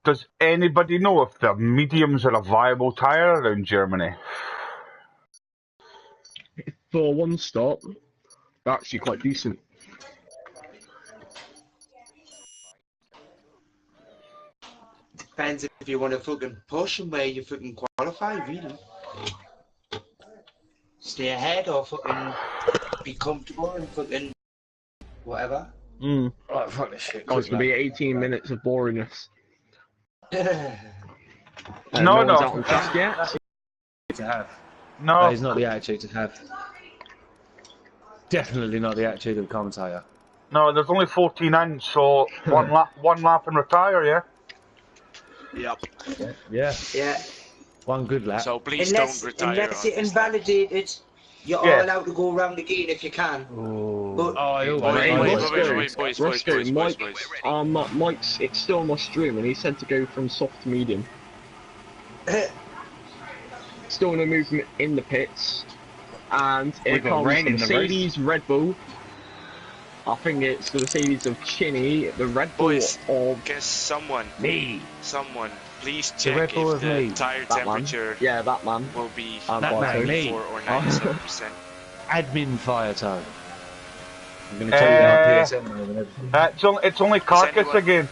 Does anybody know if the mediums are a viable tyre around Germany? For one stop, they're actually quite decent. Depends if you want to fucking push and where you fucking qualify, really. Stay ahead or fucking be comfortable and fucking whatever. Mm. Right, fuck this shit. Oh, it's gonna be 18 minutes of boringness. No, no no. one's out on track yet. To have. No. That is not the attitude to have. Definitely not the attitude of the commentator. No, there's only 14 in, so one lap and retire, yeah? Yep. Yeah. Yeah. One good lap. So please Unless don't retire. it's on this lap. invalidated, you're all allowed to go around again if you can. Ooh. But Boys. Mike's it's still on my stream and he said to go from soft to medium. Still no movement in the pits, and it comes the Mercedes, Red Bull. I think it's the Mercedes of Chinny, the Red Bull Boys, of guess someone, please The check Red Bull if of the me. tire that man. temperature Yeah, that man. will be And That man, 94 or 97%. Admin fire toe. I'm going to tell you our PSN number and everything. It's only carcass anyone- again.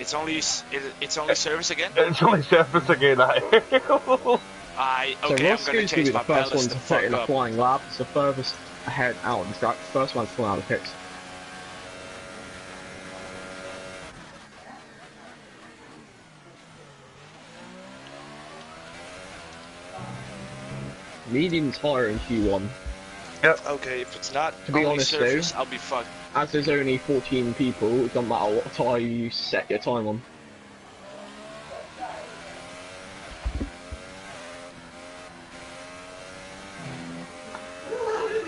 It's only service again? It's only surface again, Okay, So I'm gonna Roscoe's gonna change be my the first one ballast to the put in fuck a up. flying lap. It's the furthest ahead out of the track. First one to pull out of the pits. Medium tyre in Q1. Okay, if it's not To be only honest, surface, though, I'll be fucked. As there's only 14 people, it doesn't matter what tyre you set your time on.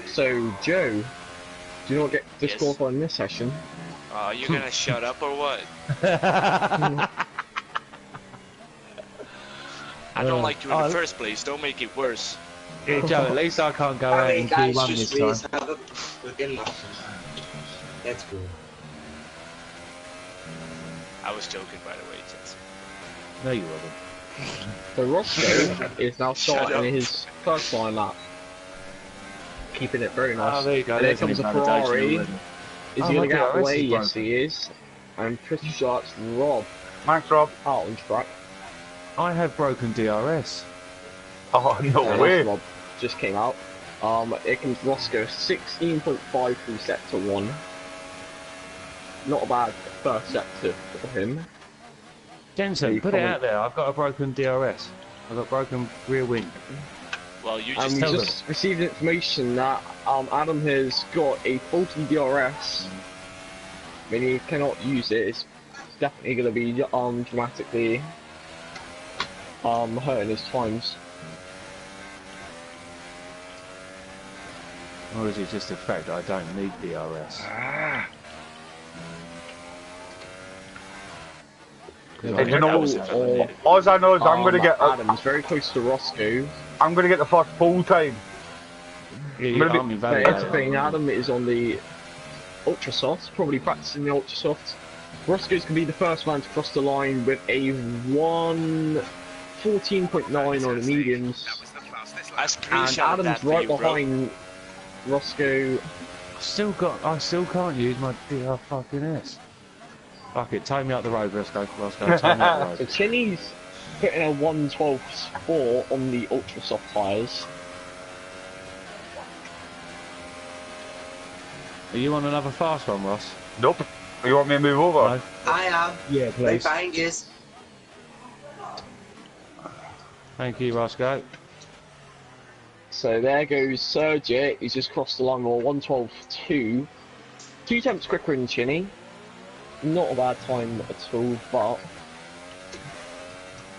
So, Joe, do you not get disqualified in this session? You gonna shut up or what? I don't like you in the first place. Don't make it worse. Yeah, Joe, at least I can't go out in Q1 this time. That's cool. I was joking, by the way, Jess. No, you wasn't. So Roscoe is now Shut up. starting his first line lap. Keeping it very nice. Oh, there you go. And there There's an comes a invalidation Ferrari. already. Is Oh, he going to my get out of the DRS way? is Yes, broken. he is. And pretty sure it's Rob Thanks, Rob. out on track. I have broken DRS. Oh, no And way. Rob just came out. Here comes Roscoe, 16.5 from sector 1. Not a bad first sector for him. Jensen, You put it comment- out there. I've got a broken DRS. I've got broken rear wing. Well, you And just we tell just received information that Adam has got a faulty DRS. When he cannot use it, it's definitely going to be dramatically hurting his times. Or is it just the fact that I don't need DRS? And you know, That was it for or, all I know is I'm going to get Adam's very close to Roscoe. I'm going to get the first full time. Yeah, you Maybe- can't be But here's the validated. thing, Adam is on the Ultra Soft, probably practicing the Ultra Soft. Roscoe's going to be the first man to cross the line with a 1:14.9 on the mediums. I And screenshotted that Adam's for right you, bro. behind Roscoe. I still can't use my DR fucking S. Fuck it, take me up the road, Roscoe. Take me up the So road. Chinny's putting a 1:12.4 on the Ultra Soft tyres. Are you on another fast one, Ross? Nope. You want me to move over? No? I am. Yeah, Right please. behind you. Thank you, Roscoe. So there goes Sergey, he's just crossed the line with a 1:12.2. 2 tenths quicker than Chinny. Not a bad time at all, but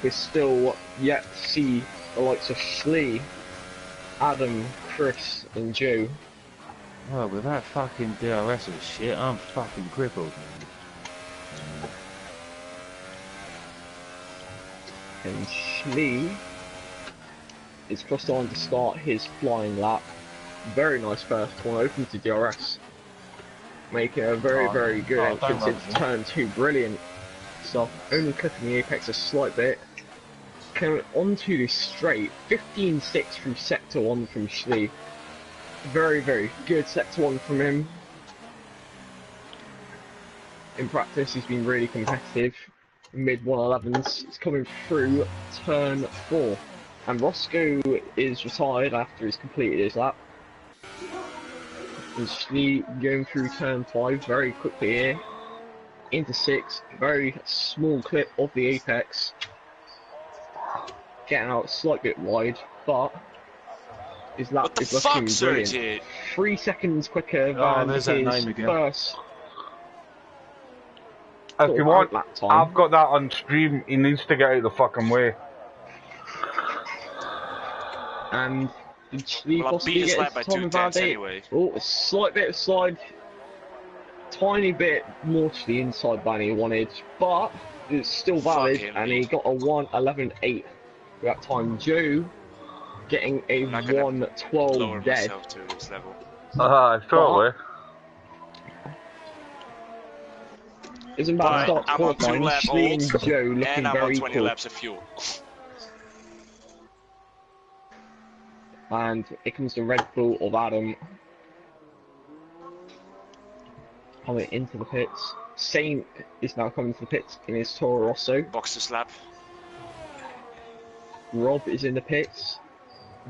we're still yet to see the likes of Schlee, Adam, Chris and Joe. Oh, with that fucking DRS and shit, I'm fucking crippled. And Schlee is crossed on to start his flying lap. Very nice first corner, open to DRS. making a very good don't entrance rub into me. turn 2. Brilliant stuff. Only clipping the apex a slight bit. Coming onto this straight, 15.6 through sector 1 from Schlee. Very good sector 1 from him. In practice, he's been really competitive. Mid 111s. It's coming through turn 4. And Roscoe is retired after he's completed his lap. And Schlee going through turn 5 very quickly here. Into 6. Very small clip of the apex. Getting out a slight bit wide, but his lap is looking brilliant. Sergi? 3 seconds quicker than there's his that name again. first. If you want, lap time. I've got that on stream. He needs to get out of the fucking way. And did Schlee Well, I possibly beat his get lap by his time 2 of tenths validate? anyway. Oh, a slight bit of slide. Tiny bit more to the inside than he wanted, but it's still valid, Fuck him, and me. he got a 1:11.8 for that time. Joe getting a I'm not gonna lower 1:12 dead. myself to his level. Totally. Isn't bad But start to I'm on 2 qualifying. lap Schlee old, and Joe looking and I'm on very 20 cool. laps of fuel. And here comes the Red Bull of Adam. Coming into the pits. Saint is now coming to the pits in his Toro Rosso. Box to slap. Rob is in the pits.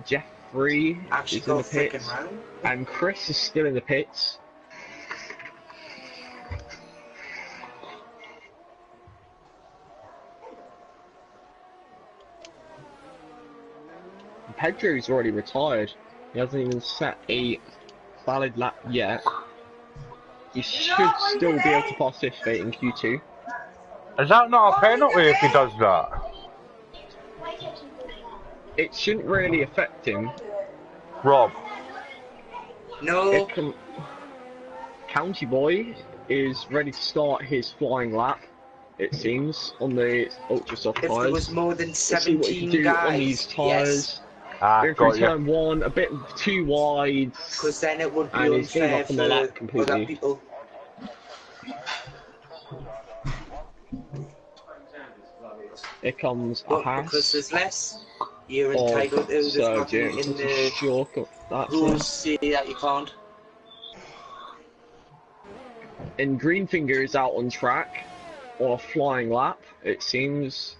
Jeffrey Actually is in the got freaking pits. round. And Chris is still in the pits. Pedro's already retired. He hasn't even set a valid lap yet. He should still be able to participate in Q2. Is that not a penalty if he does that? It shouldn't really affect him. Rob. No. County Boy is ready to start his flying lap, it seems, on the ultra soft If there tyres. was more than Let's see what he can 17 do guys, on these tyres. Ah, Going through got you. turn 1, a bit too wide. because then it would be And he's gave unfair up on the for lap completely. other people. Here comes a But pass. because there's less, you're of entitled to. There's nothing Sergio. in the Short, that's rules it. say that you can't. And Greenfinger is out on track on a flying lap, it seems.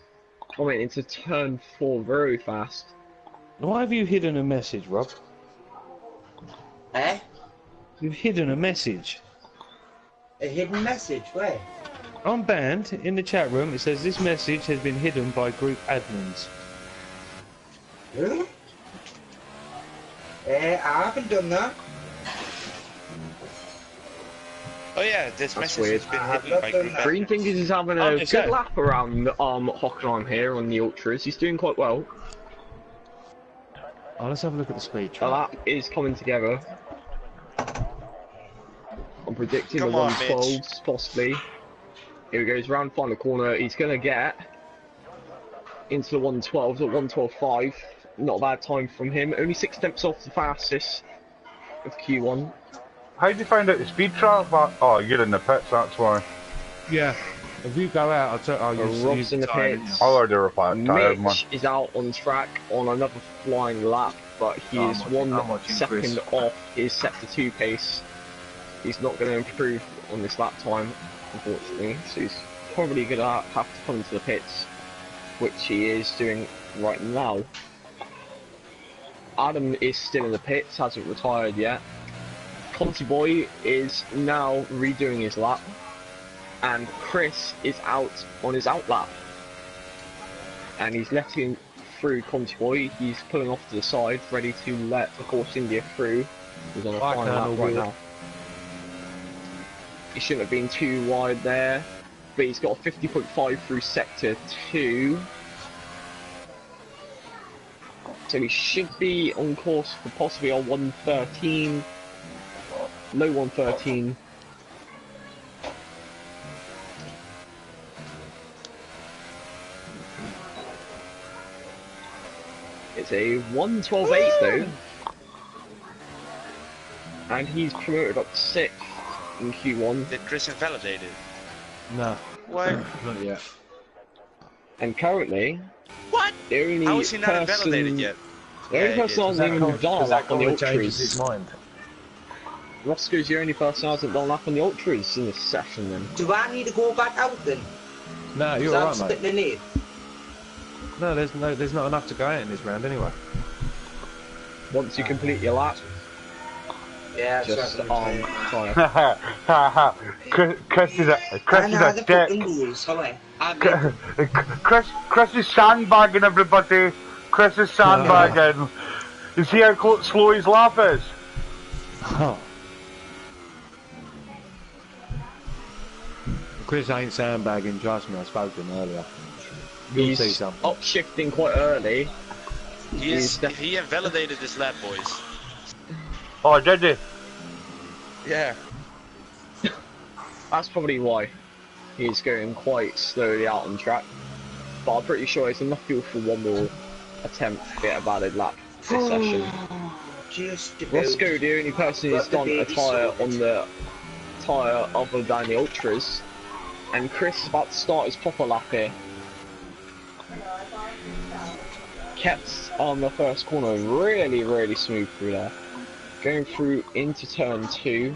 Coming into turn 4 very fast. Why have you hidden a message, Rob? Eh? You've hidden a message. A hidden message? Where? I'm banned. In the chat room, it says this message has been hidden by group admins. Really? I haven't done that. Oh yeah, this That's message weird. has been I have hidden by not done group that. admin. Greenfingers is having Oh, a is good that- lap around Hockenheim here on the Ultras. He's doing quite well. Oh, let's have a look at the speed The track. lap is coming together. I'm predicting Come the on, 112s, possibly. Here he goes, round final corner. He's going to get into the 112s at 112.5. Not a bad time from him. Only 6 tenths off the fastest of Q1. How'd you find out the speed trap? Oh, you're in the pits, that's why. Yeah. If you go out, I'll tell. Oh, Rob's in the pits. I already replied, tired man. Mitch is out on track on another flying lap, but he Oh, is I'm watching 1 second Chris. off his sector 2 pace. He's not going to improve on this lap time, unfortunately, so he's probably going to have to come into the pits, which he is doing right now. Adam is still in the pits, hasn't retired yet. Conti Boy is now redoing his lap, and Chris is out on his out lap. And he's letting through Conti Boy. He's pulling off to the side, ready to let the Force India through. He's on a Right, final lap Colonel right Wood. now. He shouldn't have been too wide there, but he's got a 50.5 through sector 2. So he should be on course for possibly a 113. Low 113. It's a 112.8 though. And he's promoted up to 6th. in Q1. Did Chris invalidate it? No, What? not yet. And currently, What? the only How is he not person, invalidated yet? the only Yeah, he person who did. hasn't even done a lap on the changes his ultras. mind. Roscoe's the only person who hasn't done a lap on the ultras in this session then. Do I need to go back out then? No, you're Because I'm alright, mate. sitting in it. No, there's not enough to go out in this round anyway. Once you complete your lap, Yeah, just sorry. Chris is a The fucking dick. rules, sorry. I mean, Chris is sandbagging everybody. Chris is sandbagging. You see how slow his lap is? Oh. Chris ain't sandbagging, trust me, I spoke to him earlier. You'll see he's something. upshifting quite early. He invalidated this lap, boys. Oh, did he? Yeah. That's probably why he's going quite slowly out on track. But I'm pretty sure it's enough fuel for one more attempt to get a valid lap this session. just about. Roscoe, the only person who's done a tyre on the tyre other than the ultras, and Chris is about to start his proper lap here. Kept on the first corner really smooth through there. Going through into turn 2,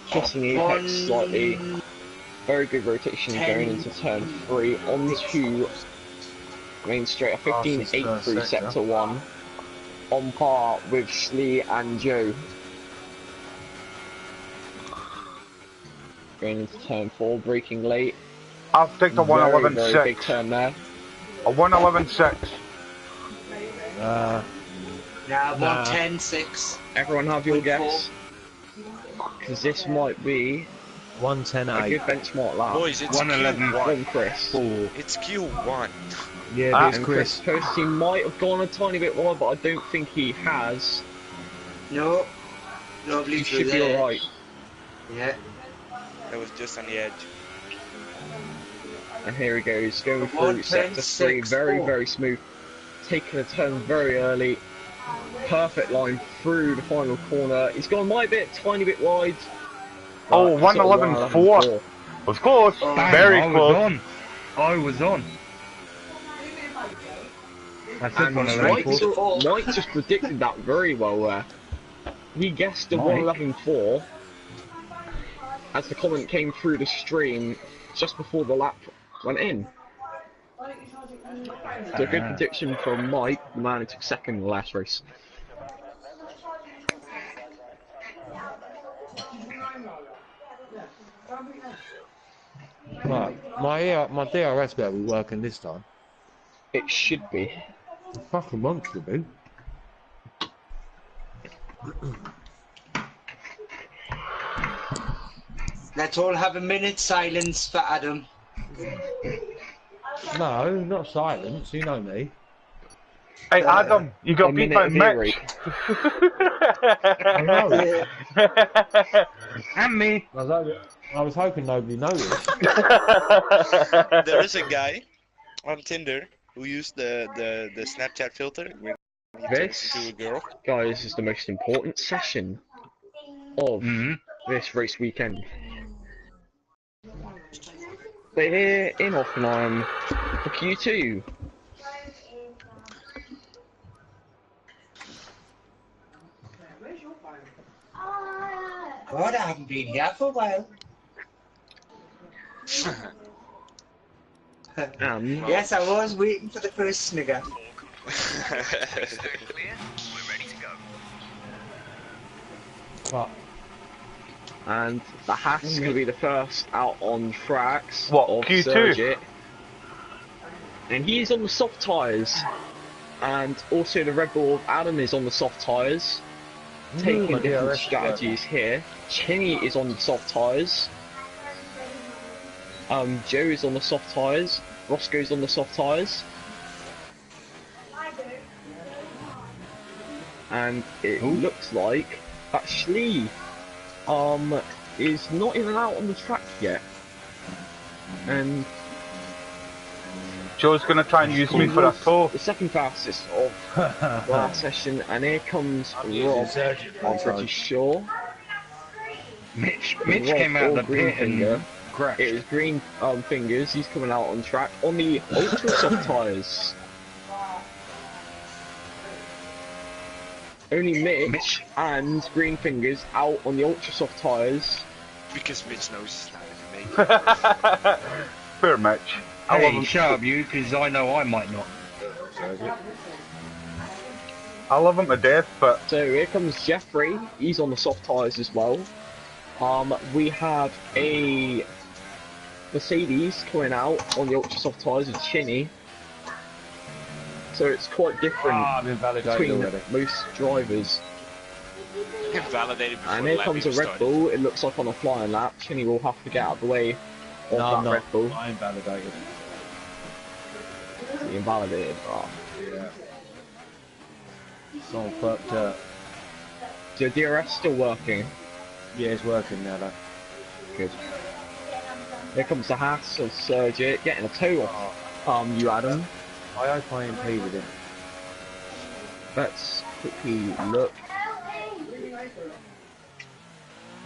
kissing apex slightly. Very good rotation going into turn 3 onto main straight. A 15.8 through sector 1. On par with Schlee and Joe. Going into turn 4, braking late. I've taken a Very big 111.6. turn there. A 111.6. Nah, 110.6. Everyone have your guess? Because this might be a 110.8. good benchmark lap. Boys, it's 111. From Chris. It's Q1. Yeah, it is And Chris. Chris Posty might have gone a tiny bit wide, but I don't think he has. No. Lovely He through should be there. alright. Yeah. That was just on the edge. And here he goes, going through sector 3, 110.6. very smooth. Taking a turn very early. Perfect line through the final corner. He's gone my bit, tiny bit wide. Oh, 111.4. Was close. Bang, Very I close. was on. I was on. I said And 111.4. Mike just predicted that very well there. He guessed the Mike? 111.4 as the comment came through the stream just before the lap went in. So a good prediction from Mike, the man who took second in the last race. Right, my DRS better be working this time. It should be. Fucking wants to be. Let's all have a minute silence for Adam. No, not silence, you know me. Hey, Adam, you got A beat minute by of Mitch. I know. And me. I was hoping nobody noticed. There is a guy on Tinder who used the Snapchat filter when he This, turns into a girl. guys, is the most important session of this race weekend. We're here in Hoffenheim for Q2. God, I haven't been here for a while. Yes, I was waiting for the first snigger. But And the Haas is going to be the first out on tracks What, of Q2? Surgit. And he is on the soft tyres. And also the Red Bull of Adam is on the soft tyres. Taking my different DRS strategies here. Cheney is on the soft tyres. Joe is on the soft tyres. Roscoe's on the soft tyres. And it looks like that Schlee is not even out on the track yet. And Joe's gonna try and use me for a tow. the second fastest of the last session, and here comes Rob, I'm pretty sure. Mitch Rob came out or of the pit Greenfinger. and crashed. It is Green Fingers. He's coming out on track on the ultra soft tyres. Only Mitch and Green Fingers out on the ultra soft tyres. Because Mitch knows he's not gonna make it. Fair Mitch. I love Hey, him. shut up you, because I know I might not. I love him to death, but So here comes Jeffrey. He's on the soft tyres as well. We have a Mercedes coming out on the ultra soft tyres with Chinny. So it's quite different I've been validated between already. most drivers. Validated before And the here lap comes a even Red started. Bull. It looks like on a flying lap. Chinny will have to get out of the way of No, I'm that not. Red Bull. I ain't validated. He invalidated. Oh. Yeah. It's all fucked up. So DRS still working. Yeah, it's working now though. Good. Here comes the Haas of Sergio getting a toe off. You Adam. I hope I impeded him. Let's quickly look.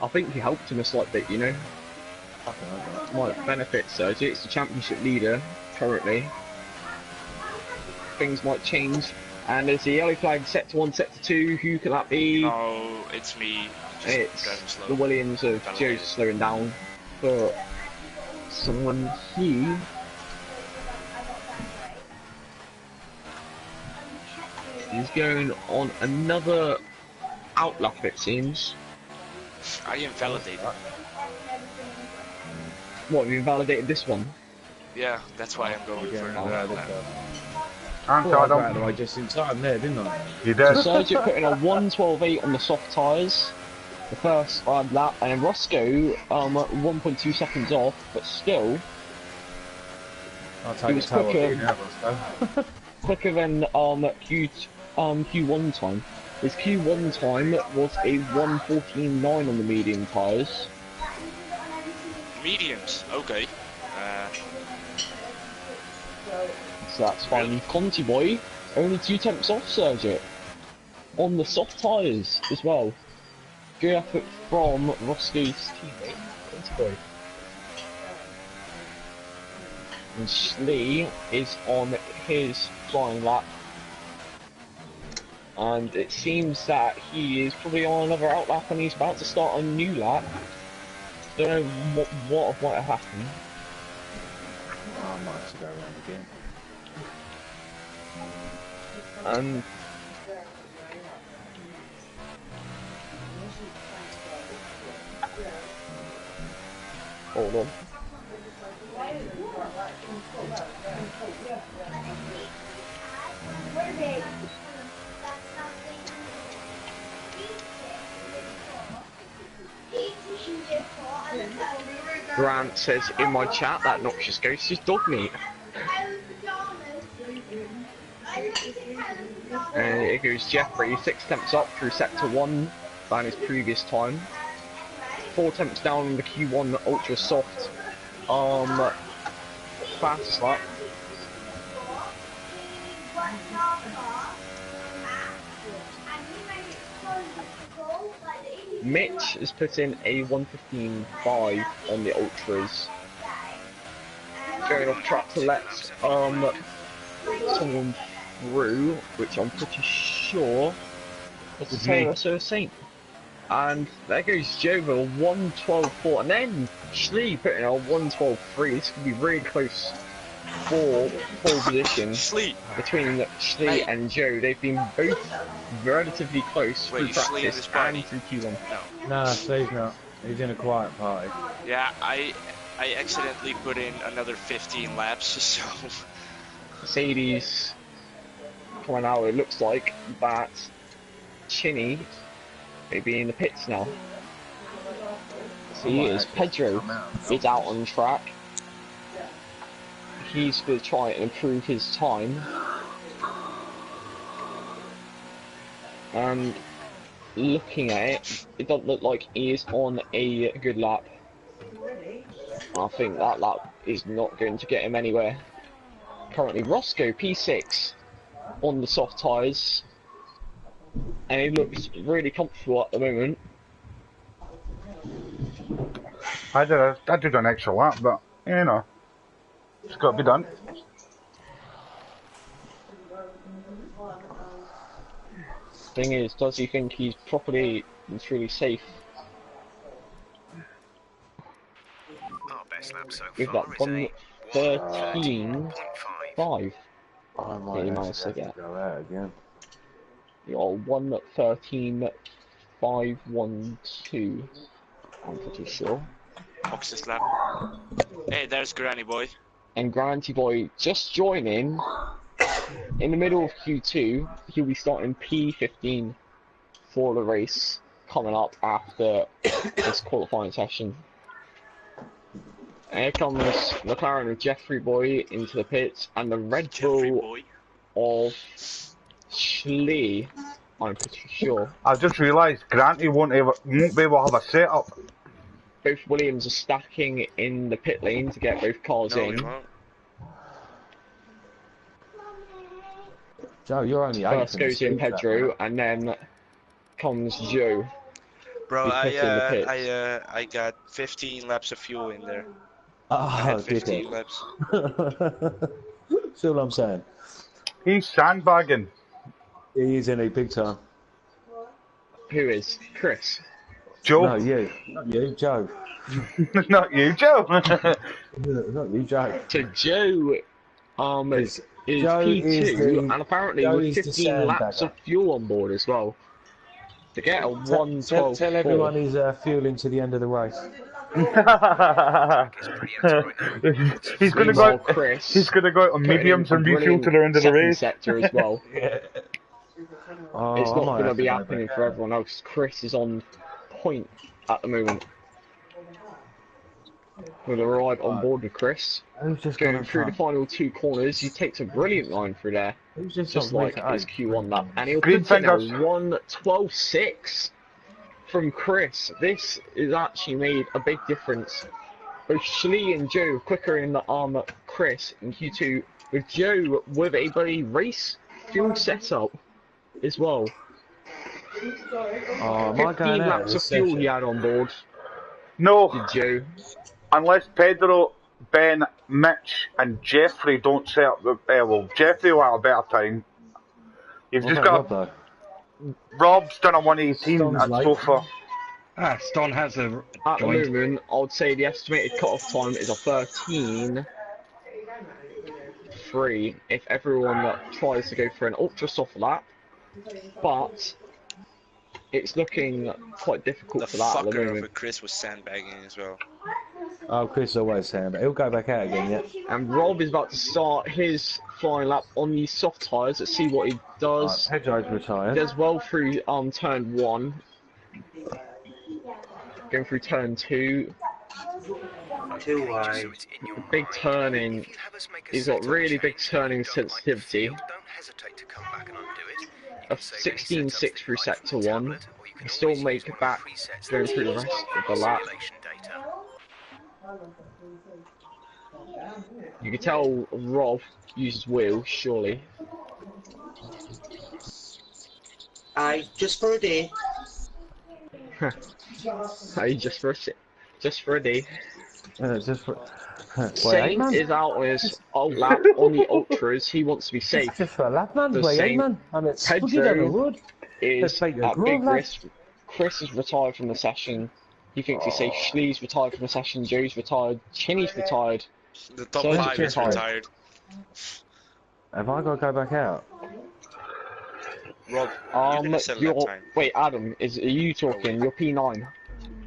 I think he helped him a slight bit, you know. Fucking hell, man. Might benefit Sergio. It's the championship leader currently. Things might change. And there's the yellow flag set to 1, set to 2. Who can that be? No, it's me. Just It's driving slow. the Williams of Validated. Joe slowing down for someone here. He's going on another outlap, it seems. I invalidated. What, have you invalidated this one? Yeah, that's why I'm going Yeah, for no, another no, lap. aren't Well, I I'd don't- Right, I just in time there, didn't I? You So did. Sergio putting a 1:12.8 on the soft tyres, the first lap, and Roscoe 1.2 seconds off, but still I'll It take was the toe off quicker. you now, Roscoe. quicker than Q1 time. His Q1 time was a 1:14.9 on the medium tyres. Mediums, okay. So that's fine. Conti boy, only 2 tenths off Sergio. On the soft tyres as well. Good effort from Roscoe's teammate, Conti boy. And Schlee is on his flying lap. And it seems that he is probably on another outlap and he's about to start a new lap. Don't know what might have happened. Oh, I might have to go around again. And hold on. Grant says in my chat that noxious ghost is dog meat. And it goes Jeffrey, 6 attempts up through sector 1 than his previous time. 4 attempts down on the Q1 ultra soft fast lap. Mitch has put in a 1:15.5 on the ultras. Going off track to let someone through, which I'm pretty sure was the Taylor Saint. And there goes Jova, 1:12.4, and then Schlee putting a 1:12.3. This could be really close for pole position Sleep. between Schlee and Joe. They've been both relatively close Wait, through is Schlee in practice this party? and through Q1. No. Nah, Steve's not. He's in a quiet party. Yeah, I accidentally put in another 15 laps, so Mercedes coming out, it looks like that Chinny may be in the pits now. So he is. Pedro is out on track. He's going to try and improve his time. And looking at it, it doesn't look like he is on a good lap. I think that lap is not going to get him anywhere. Currently, Roscoe P6 on the soft tyres, and he looks really comfortable at the moment. I did an extra lap, but you know, it's got to be done. Thing is, does he think he's properly and truly safe Our best lap so with far that is a 1:13.5? 1:13.5. I He might managed to actually have get. to go out again. Or 1:13.512. I'm pretty sure. Ox's lap. Hey, there's Granny Boy. And Granty Boy just joining in the middle of Q2. He'll be starting P15 for the race coming up after this qualifying session. And here comes McLaren of Jeffrey Boy into the pits and the Red Jeffrey Bull Boy. of Schlee, I'm pretty sure. I just realised Granty won't be able to have a setup. Both Williams are stacking in the pit lane to get both cars No, in. we won't. Joe, you're only First 8th goes in Pedro, and then comes Joe. Bro, He's pitting the pits. I got 15 laps of fuel in there. I Oh, had 15 dickhead. laps. See what I'm saying? He's sandbagging. He is in a big time. Who is? Chris. Joe. No, you. Not you, Joe. Not you, Joe. Not you, Joe. So Joe is Joe P2 is the- and apparently Joe with is the 15 laps sandbagger. of fuel on board as well. To get a Tell 1:12.4. everyone he's fueling to the end of the race. He's gonna Meanwhile, go. Chris He's gonna go out on putting mediums in a and refuel to the brilliant end of the second race. sector as well. Oh, It's I not might going to have be go happening back for out. everyone else. Chris is on point at the moment. With a ride on board with Chris. Who's just Going gone through the final two corners, he takes a brilliant line through there. Who's just Just like his Q1 lap. And he'll Green put in a fingers. 1:12.6 from Chris. This has actually made a big difference. Both Schlee and Joe quicker in the arm at Chris in Q2, with Joe with a bloody race fuel setup as well. Oh, am I 15 going out laps of this fuel session? he had on board, No, did Joe. unless Pedro, Ben, Mitch, and Jeffrey don't set up the. Well, Jeffrey will have a better time. You've What just about got. Rob, Rob's done a 118 Ston's at late. Sofa. Ah, Ston has a At the joint. moment, I would say the estimated cut-off time is a 13.3 if everyone tries to go for an ultra soft lap, but it's looking quite difficult The for that at the fucker moment. over Chris was sandbagging as well. Oh, Chris always saying, but he'll go back out again, yeah. And Rob is about to start his final lap on these soft tyres. Let's see what he does. Right, Pedro's retired. Does well through turn 1. Going through turn 2. Too wide. Big turning. He's got really big turning sensitivity. A 16.6 through sector 1. He still make it back going through the rest of the lap. You can tell Rob uses wheels, surely. Just for a day. Hey, just for a day. Just for... Wait, Saint man. is out on his lap on the ultras. He wants to be safe. Just for a lap, man. The Wait, same man. I'm at Spooky down the Pedro road. is Let's make a at groove, big lad. risk. Chris is retired from the session. He thinks he's safe. Schlee's retired from the session. Joe's retired. Chinny's retired. The top So 5 is Jeffrey. retired. Have I got to go back out? Rob, you're gonna set lap time. Wait, Adam, are you talking? You're P9.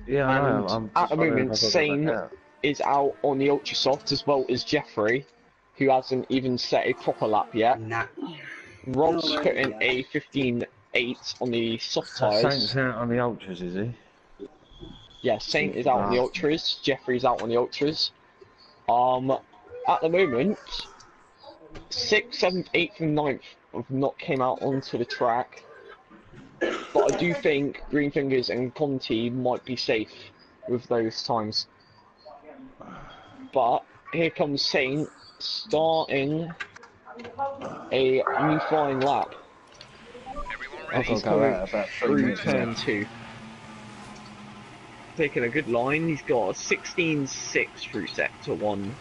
Yeah, I know. And I'm at the just wondering moment, if I've got to go Sane back out. is out on the ultra soft as well as Jeffrey, who hasn't even set a proper lap yet. Nah. Rob's putting a 15.8 on the soft tyres. Saint's out on the ultras, is he? Yeah, Saint is out on the ultras. Jeffrey's out on the ultras. At the moment, 6th, 7th, 8th, and 9th have not came out onto the track. But I do think Greenfingers and Conti might be safe with those times. But here comes Saint starting a new flying lap. I've got He's to go coming out about 3 through minutes turn now. 2. taking a good line. He's got a 16.6 through sector 1.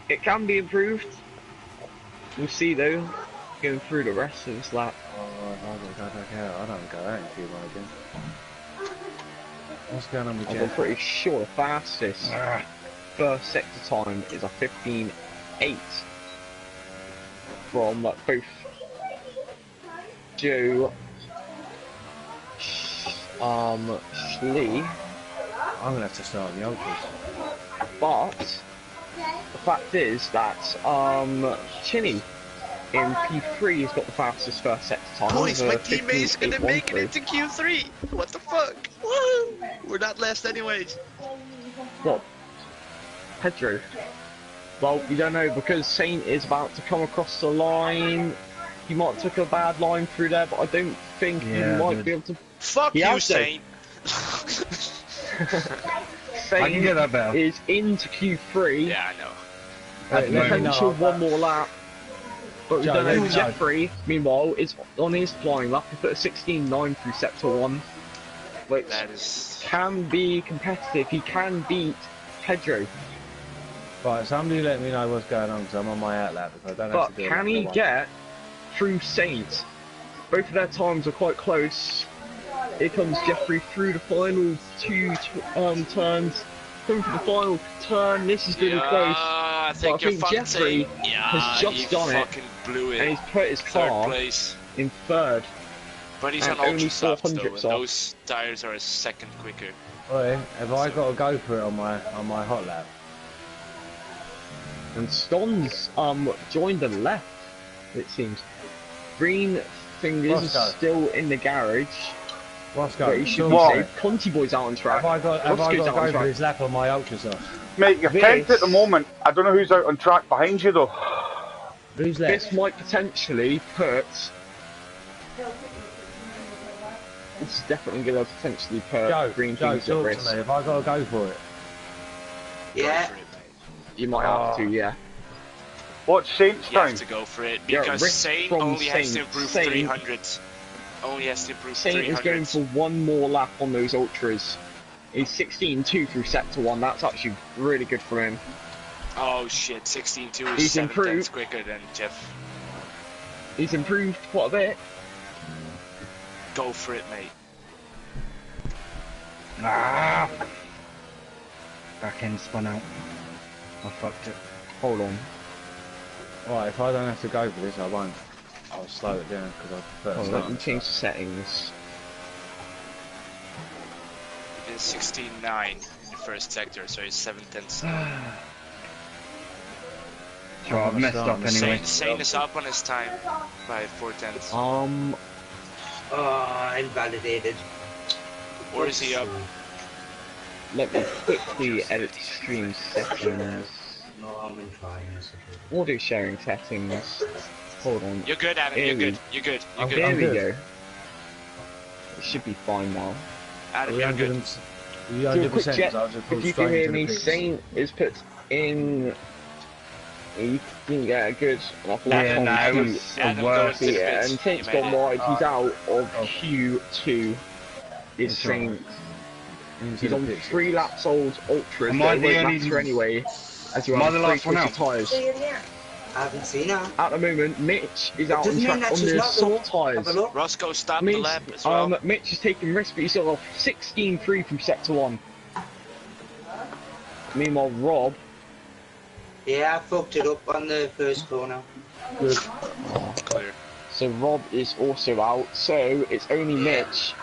It can be improved. We'll see though, going through the rest of this lap. Oh, I don't care. I don't go out in Q1 again. What's going on with I'm Jeff? pretty sure the fastest first sector time is a 15.8 from both Joe Schlee, I'm gonna have to start the ultras. but the fact is that Chinny in P3 has got the fastest first sector time. Boys, with my a teammate's gonna make it 15.813. into Q3. What the fuck? Woo! We're not last anyways. What? Pedro. Well, we don't know because Saint is about to come across the line. He might have took a bad line through there, but I don't think he might be able to. Fuck He you, has Saint. I can get that better. Is into Q3. Yeah, I know. Wait, let me Potential know. one more lap. But we Joe, don't let know. me know. Jeffrey, meanwhile, is on his flying lap. He put a 16.9 through sector 1, which That is. can be competitive. He can beat Pedro. Right, somebody let me know what's going on because I'm on my outlap. Because I don't have But to do can he get through Saint? Both of their times are quite close. Here comes Jeffrey through the final two turns. Coming for the final turn. This is really close. I But I think you're think fucking Jeffrey Saint. Yeah, has just he done it, fucking blew it. And he's put his Third car place. in third. But he's and on only ultra softs 400 though, and off. those tires are a second quicker. Oi, have I got to go for it on my hot lap? And Ston's joined the left, it seems. Green Fingers is Roscoe. still in the garage. What's But going he should on? be What? safe. Conti Boy's out on track. Have I got to Roscoe's out on go for track. this lap on my ultras off? Mate, you're This- 10th at the moment. I don't know who's out on track behind you though. Who's This left? might potentially put. This is definitely going to potentially put Joe, Green Joe, Fingers at talk risk. to me. Have I got to go for it? Yeah. Go for it, mate. You might have to, yeah. What's Saint's You have time? to go for it Yeah, because risk Saint from only has to Saint. improve Saint- 300. Only has to improve Saint is 300. going for one more lap on those ultras. He's 16.2 through sector 1. That's actually really good for him. Oh shit, 16.2 is He's 7 improved. tenths quicker than Jeff. He's improved quite a bit. Go for it, mate. Ah! Back end spun out. I fucked it. Hold on. Right, if I don't have to go for this, I won't. I'll slow it down because I prefer Hold to on, let me start. change the settings. It's 16.9 in the first sector, so it's 7 tenths. Sure, I've messed up anyway. Saint is up on his time by 4 tenths. Um, Oh, invalidated. Or is he up? let me quickly edit stream settings. No, I'm in trying. Audio sharing settings. Hold on. You're good, Adam. You're good. You're good. You're I'm good. There I'm we good. go. It should be fine now. Adam, you're good. You Do a quick 100%, check. so I'll just pull If you straight can hear into the me, pits. Saint is put in. He didn't get a good enough Yeah, lap no, on it Q. was Adam, the go worst. into the Yeah, pits. and Saint's You made gone it. wide. He's out of Oh. Q2. Is That's right. Saint. Into He's the on pits. 3 laps old ultras. Am I They the won't only- matter anyway, as you Am I have the 3 last one quarter out? tyres. I haven't seen her. At the moment, Mitch is out on Doesn't mean track that on she's the not though. soft tyres. Have a look. Roscoe stopped the Means, lap as well. Mitch is taking risks, but he's got off 16.3 from sector 1. Meanwhile, Rob, Yeah, I fucked it up on the first corner. Good. Clear. so Rob is also out, so it's only Mitch.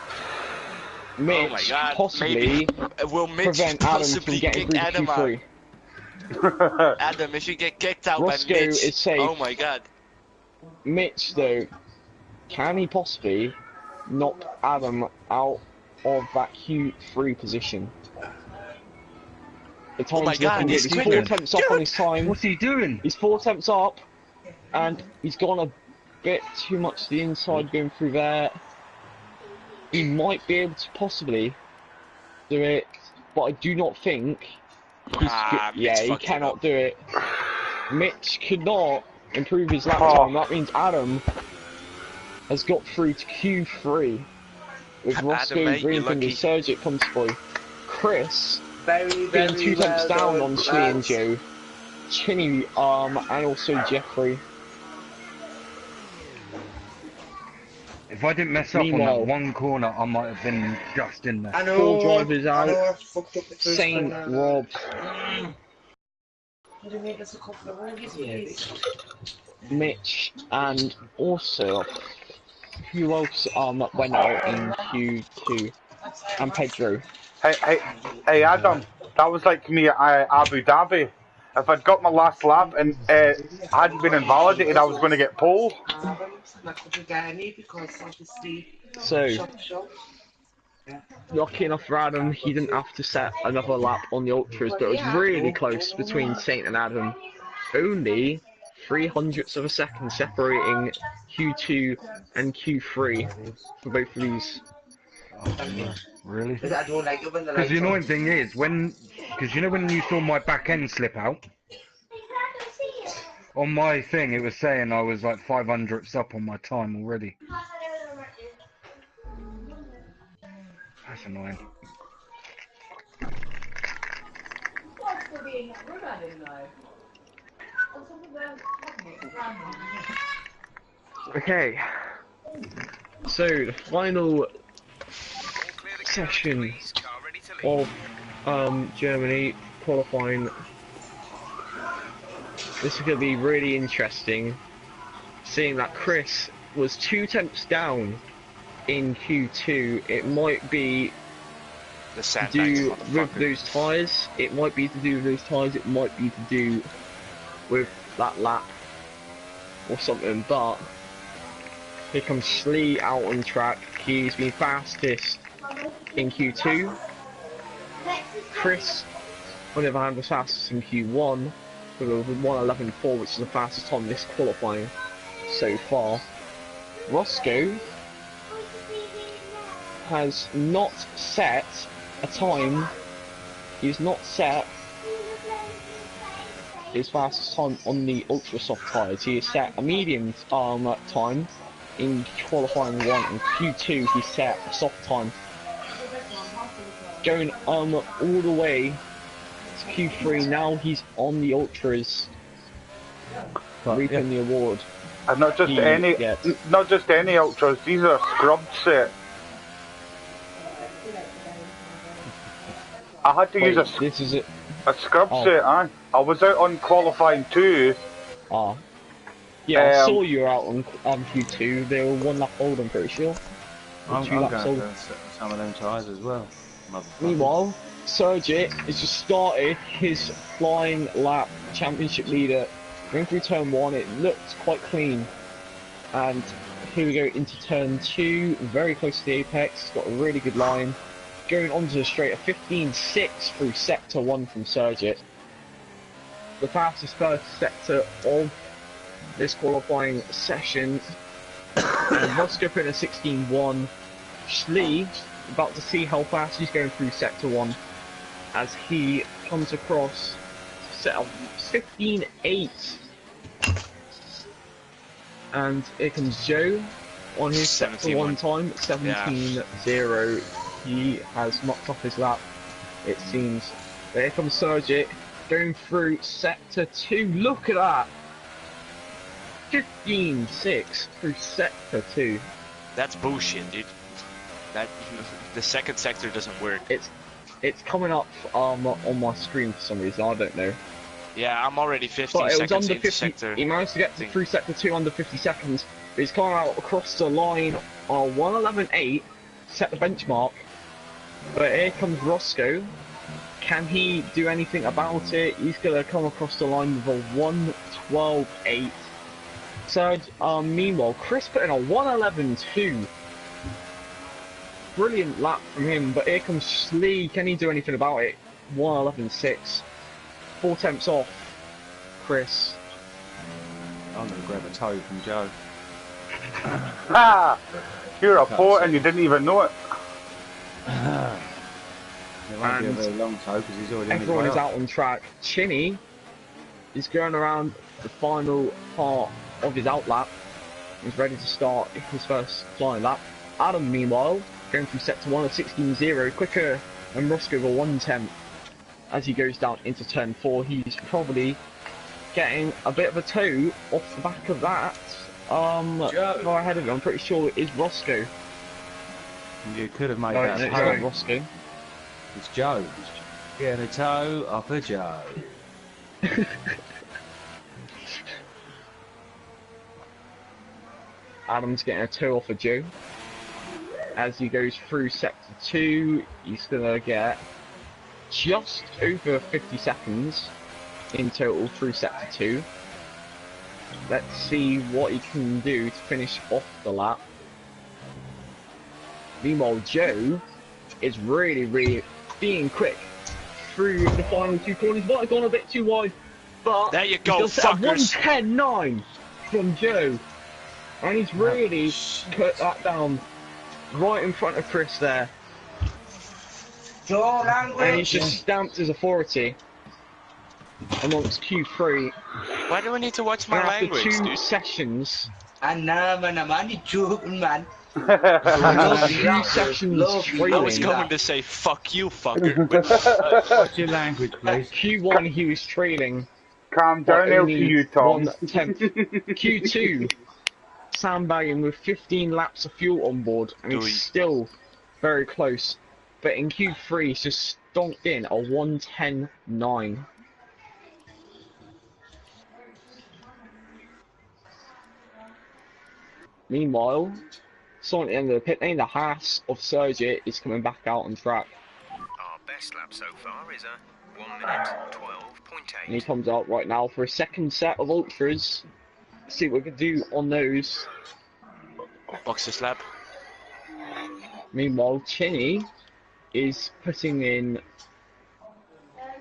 Mitch Oh my God, possibly maybe. Will Mitch prevent Adam from possibly getting kick through to Adam out? Q3. Adam, if you get kicked out Roscoe by Mitch, is safe. oh my God. Mitch, though, can he possibly knock Adam out of that Q3 position? The Oh my time's God, looking he's good. He's quicker. 4 tenths up on his time. What's he doing? He's 4 tenths up, and he's gone a bit too much to the inside going through there. He might be able to possibly do it, but I do not think he's Ah, yeah, Mitch he fucked it cannot up. do it. Mitch could not improve his lap Oh. time. That means Adam has got through to Q3, with Roscoe, mate, you're Greenfinger, lucky. Serge at Contiboy, Chris Very, being very 2 temps well down done, on Slee and lads. Joe, Chinny, and also Jeffrey. If I didn't mess up on that Meanwhile, one corner, I might have been just in there. I four know, drivers I out, know I fucked up the first Saint, corner. Rob, Could you make us a couple of runs, please? Mitch, and also who else went out in Q2, and Pedro. Hey, Adam, that was like me at Abu Dhabi. If I'd got my last lap and hadn't been invalidated, I was going to get pole. I couldn't get any because obviously So, shop. lucky enough for Adam, he didn't have to set another lap on the Ultras, but it was really close between Saint and Adam. Only 300ths of a second separating Q2 and Q3 for both of these. Oh, really? Because I don't like it when the Because the lights annoying on. thing is, because you know when you saw my back end slip out, on my thing it was saying I was like 500ths up on my time already. That's annoying. Okay, so the final session of Germany qualifying. This is going to be really interesting, seeing that Chris was 2 temps down in Q2. It might be The to sandbags, do with motherfucker. those tyres. It might be to do with those tyres. It might be to do with that lap or something. But here comes Slee out on track. He's been fastest in Q2. Chris, on the other hand, was fastest in Q1 with a 1:11.4, which is the fastest time this qualifying so far. Roscoe has not set a time. He's not set his fastest time on the ultra soft tyres. He has set a medium time in qualifying 1, and Q2 he set a soft time. Going all the way to Q3. Now he's on the ultras, reaping the award. And not just any ultras. These are scrubbed set. I had to use This is it. a scrub set. I was out on qualifying 2. Yeah, I saw you were out on Q2. They were 1 lap old, I'm pretty sure. I'm 2 going laps old. for some of them tyres as well. Meanwhile, Sergit has just started his flying lap, championship leader, going through turn 1. It looked quite clean, and here we go into turn 2, very close to the apex. Got a really good line, going onto the straight, a 15.6 through sector 1 from Sergit, the fastest first sector of this qualifying session. And Roscoe put in a 16.1. Slee about to see how fast he's going through sector 1 as he comes across set up 15.8. And here comes Joe on his sector 1 time, 17.0. He has knocked off his lap, it seems. But here comes Sergit going through sector 2. Look at that! 15.6 through sector 2. That's bullshit, dude. That the second sector doesn't work. It's coming up on my screen for some reason. I don't know. Yeah, I'm already 15 But it was seconds under into 50. sector. He managed to get through sector 2 under 50 seconds. But he's coming out across the line on 1:11.8, set the benchmark. But here comes Roscoe. Can he do anything about it? He's gonna come across the line with a 1:12.8. Serge, meanwhile, Chris put in a 1:11.2. Brilliant lap from him, but here comes Slee. Can he do anything about it? 1:11.6. 4 temps off. Chris. I'm going to grab a toe from Joe. You're a port and you didn't even know it. It won't be a very long toe because he's already Everyone on his is way out on track. Chinny is going around the final part of his outlap. He's ready to start his first flying lap. Adam, meanwhile, going through sector 1 of 16.0, quicker than Roscoe by 1/10. As he goes down into turn 4, he's probably getting a bit of a toe off the back of that. Far ahead of him, I'm pretty sure it is Roscoe. You could have made No, that it's pay. not Roscoe. It's Joe. Getting a toe off of Joe. Adam's getting a toe off of Joe. As he goes through sector 2, he's gonna get just over 50 seconds in total through sector 2. Let's see what he can do to finish off the lap. Meanwhile, Joe is really being quick through the final 2 corners. Might have gone a bit too wide, but There you go, he does set a fuckers. 1:10.9 from Joe, and he's really put that down right in front of Chris there, Joe and he's language. just stamped his authority amongst Q3. Why do I need to watch my And after language, 2 dude? sessions, And now, man, I'm only joking, man. after 2 Love sessions you, I was trailing, going to say fuck you, fucker. But What's your language, please? Q1 he was trailing Calm by down, to only you, Tom. 1/10. Q2 sandbagging with 15 laps of fuel on board, and Oi. he's still very close. But in Q3 he's just stonked in a 1:10.9. Meanwhile, so at the end of the pit lane, the Haas of Sergio is coming back out on track. Our best lap so far is a 1 minute And he 12.8. comes out right now for a second set of ultras. See what we can do on those. boxer slap. Meanwhile, Chinny is putting in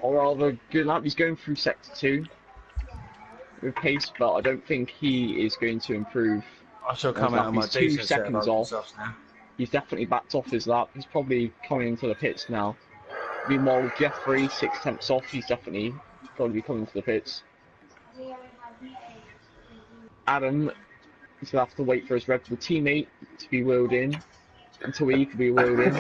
a rather good lap. He's going through sector 2 with pace, but I don't think he is going to improve. I shall come out of my He's 2 decent set of seconds opens off. now. He's definitely backed off his lap. He's probably coming into the pits now. Meanwhile, Jeffrey, 6 tenths off. He's definitely going to be coming to the pits. Adam is going to have to wait for his Red Bull teammate to be wheeled in until he can be wheeled in.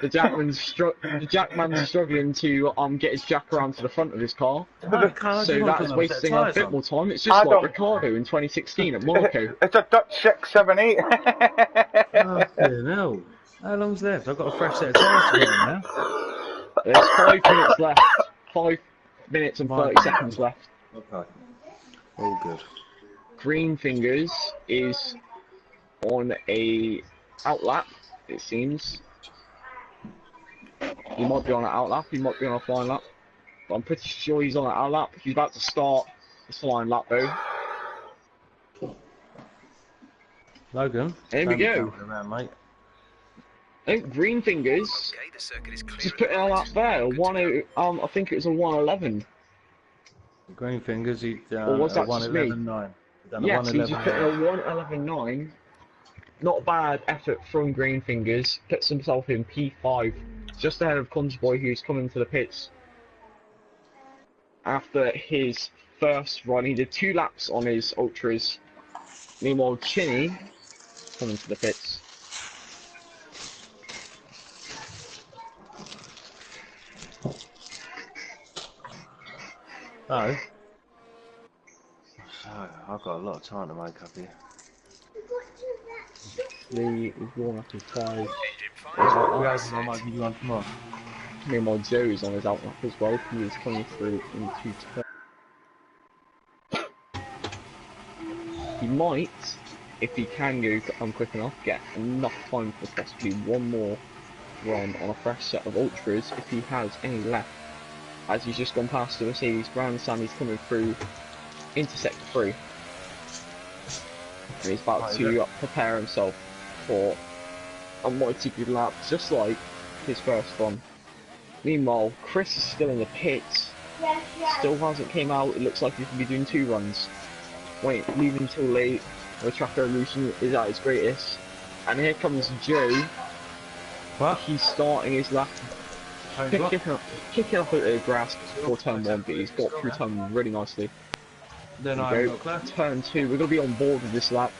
The Jackman's struggling to get his jack around to the front of his car, so that is wasting a bit more time. It's just like Ricardo in 2016 at Monaco. It's a Dutch 678. Fucking hell. How long's left? I've got a fresh set of tyres to put on now. There's 5 minutes left. 5 minutes and 30 seconds left. Okay. All good. Green Fingers is on a outlap, it seems. He might be on an outlap, he might be on a flying lap. But I'm pretty sure he's on an outlap. He's about to start the flying lap though. Logan. There we don't be go. jumping around, mate. I think Green Fingers Okay, the circuit is clear. just put in a lap there. I think it was a 1:11. Green Fingers, he done Or was a that just me? 1:11.9. He done a Yes, he just put in a 1:11.9. 1:11.9. Not bad effort from Green Fingers. Puts himself in P5, just ahead of Conboy, who's coming to the pits. After his first run, he did 2 laps on his ultras. Meanwhile, Chinny coming to the pits. Oh. So, I've got a lot of time to make up here. The warm up is 5. Engine We fire. open my mic and you on tomorrow. Meanwhile, Joe is on his outlap as well. He is coming through into turn. He might, if he can go quick enough, get enough time for possibly one more run on a fresh set of ultras if he has any left. As he's just gone past the Mercedes grandstand, he's coming through into sector 3. And he's about to prepare himself for a mighty good lap, just like his first one. Meanwhile, Chris is still in the pits. Still hasn't came out. It looks like he can be doing 2 runs. Wait, leaving until late. The track evolution is at its greatest. And here comes Joe. What? He's starting his lap. Kicking up at the grass before turn 1, but he's got through turn 1 really nicely. Then There I we haven't go. got class. Turn 2, we're going to be on board with this lap.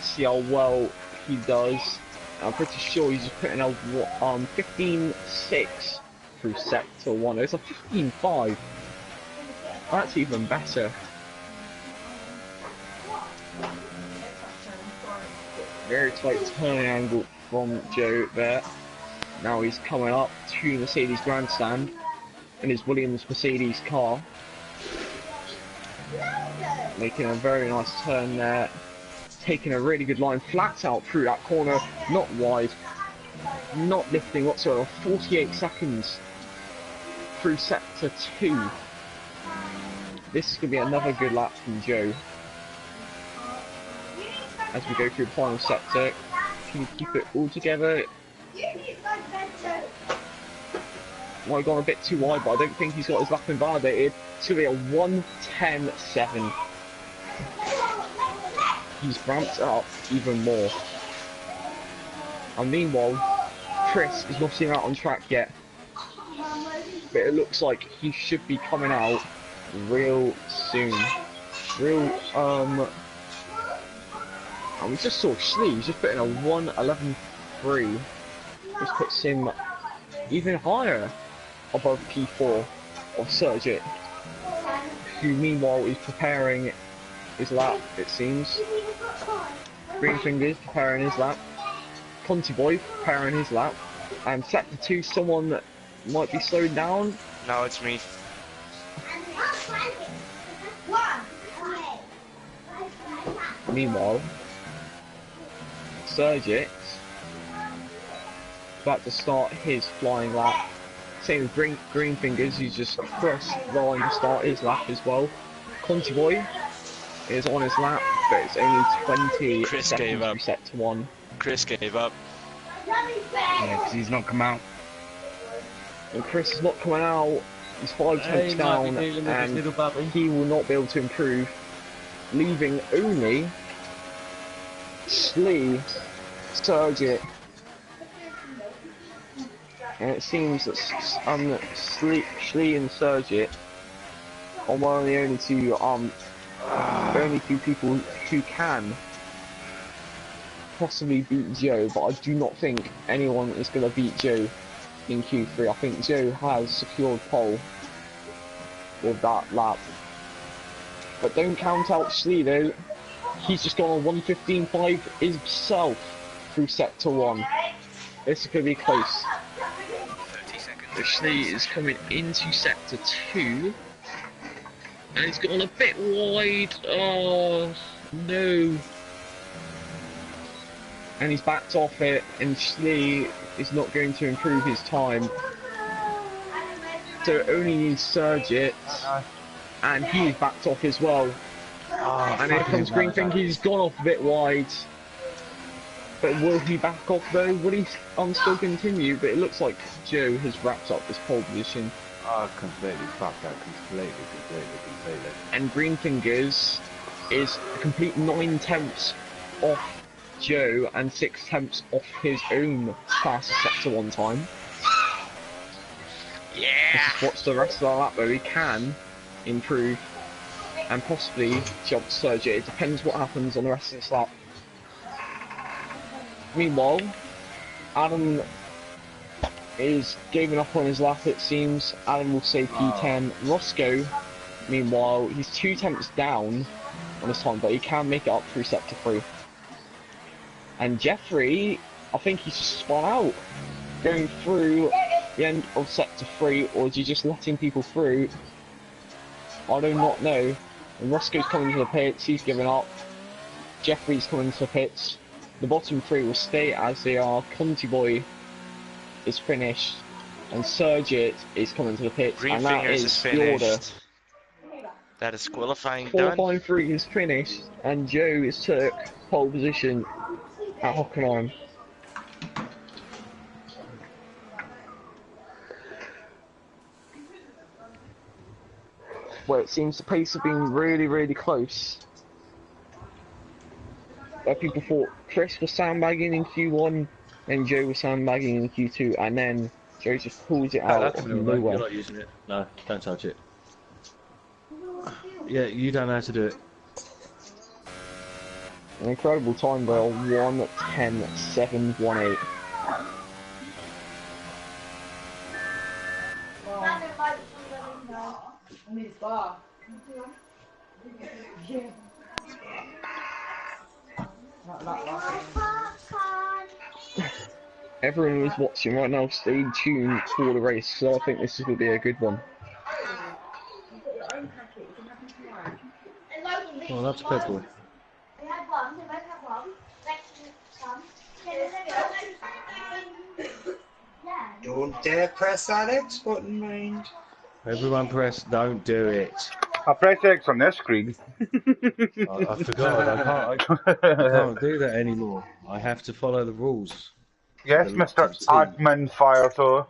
see how well he does. I'm pretty sure he's just putting a 15-6 through sector 1. It's a 15-5. That's even better. Very tight turning angle from Joe there. Now he's coming up to Mercedes Grandstand in his Williams Mercedes car. Making a very nice turn there. Taking a really good line flat out through that corner. Not wide. Not lifting whatsoever. 48 seconds through sector 2. This is going to be another good lap from Joe. As we go through the final sector. Can you keep it all together? Might have gone a bit too wide, but I don't think he's got his lap invalidated. It's going to be a 1:10.7. He's ramped up even more. And meanwhile, Chris is not even out on track yet. But it looks like he should be coming out real soon. We just saw Schlee, he's just putting a 1:11.3. This puts him even higher above P4 of Sergit, who meanwhile is preparing his lap, it seems. Green Fingers preparing his lap. Conti Boy preparing his lap. And sector 2, someone that might be slowing down. No, it's me. Meanwhile, Sergit about to start his flying lap. Same with Green Fingers, he's just pressed the line to start his lap as well. Conti Boy is on his lap, but it's only 20 Chris seconds gave up. from sector 1. Chris gave up. Yeah, because he's not come out. And Chris is not coming out, he's 5 tenths down, and he will not be able to improve, leaving only Schlee, Sergit, and it seems that Schlee and Sergit are one of the only two people who can possibly beat Joe, but I do not think anyone is going to beat Joe in Q3. I think Joe has secured pole with that lap. But don't count out Schlee though. He's just gone on 1:15.5 himself through sector 1. This is going to be close. So Schlee is coming into sector 2. And he's gone a bit wide. Oh no. And he's backed off it, and Schlee is not going to improve his time. So it only needs Sergit, and he's backed off as well. And here comes Green Finger, he's gone off a bit wide. But will he back off though? Will he still continue? But it looks like Joe has wrapped up this pole position. Oh, completely fucked that, completely. And Green Fingers is a complete 9 tenths off Joe and 6 tenths off his own fastest sector 1 time. Yeah! Let's just watch the rest of our lap though. He can improve and possibly jump Sergit. It depends what happens on the rest of this lap. Meanwhile, Adam is giving up on his lap, it seems. Adam will say P10. Roscoe, meanwhile, he's 2 tenths down on his time, but he can make it up through sector 3. And Jeffrey, I think he's just spun out, going through the end of sector 3, or is he just letting people through? I do not know. And Roscoe's coming to the pits, he's given up. Jeffrey's coming to the pits. The bottom 3 will stay as they are. Conti Boy is finished, and Sergit is coming to the pits, Green and that Fingers is is the order. finished. That is qualifying done. Qualifying 3 is finished, and Joe is took pole position at Hockenheim. Well, it seems the pace have been really close. Where people thought Chris was sandbagging in Q1, and Joe was sandbagging in Q2, and then Joe just pulls it out of nowhere. You're not using it. No, don't touch it. Yeah, you don't know how to do it. An incredible time by 1:10.718. Everyone who's watching right now, stay tuned for the race, so I think this is going to be a good one. Well, that's Pepper. Don't dare press that X button, mind. Everyone press, don't do it. I press X on this screen. I forgot, I can't do that anymore. I have to follow the rules. Yes, Mr. Admin Firesaw.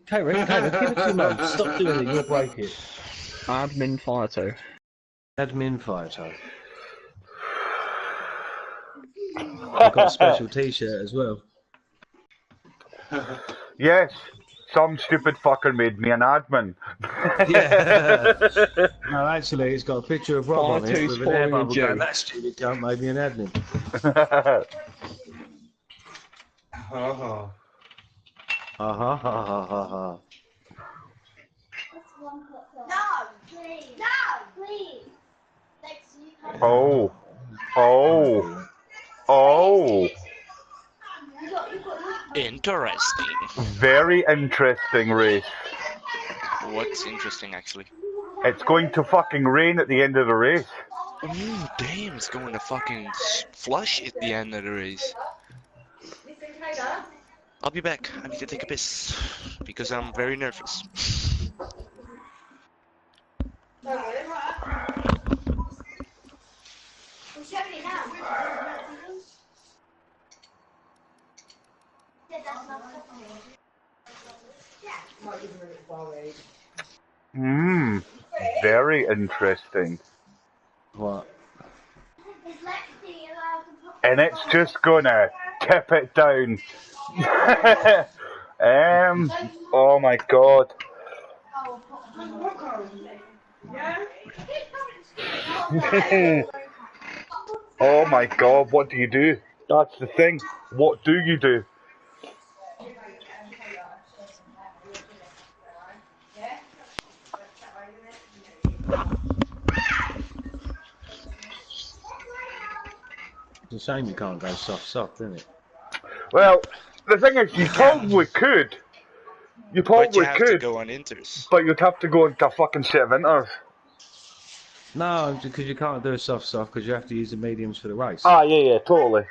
Karen, give it to Mum. Stop doing it, you'll break it. Admin Fireto. Admin Fireto. I've got a special t-shirt as well. Yes, some stupid fucker made me an admin. Yeah. No, actually, it's got a picture of Rob on it Fireto's with an air following a bubble Joe. going, that stupid cunt made me an admin. Oh. Ha ha ha ha ha ha. Oh. Oh. Oh. Interesting. Very interesting race. What's interesting, actually? It's going to fucking rain at the end of the race. Ooh, damn, it's going to fucking flush at the end of the race. I'll be back. I need to take a piss because I'm very nervous. Very interesting. What? And it's just gonna tip it down. Oh my god. Oh my god, what do you do? That's the thing. What do you do? It's a shame you can't go soft, isn't it? Well, the thing is, you probably could. You But you probably have to could, go on inters. but you'd have to go into a fucking set of inters. No, because you can't do a soft because you have to use the mediums for the race. Ah, yeah, totally.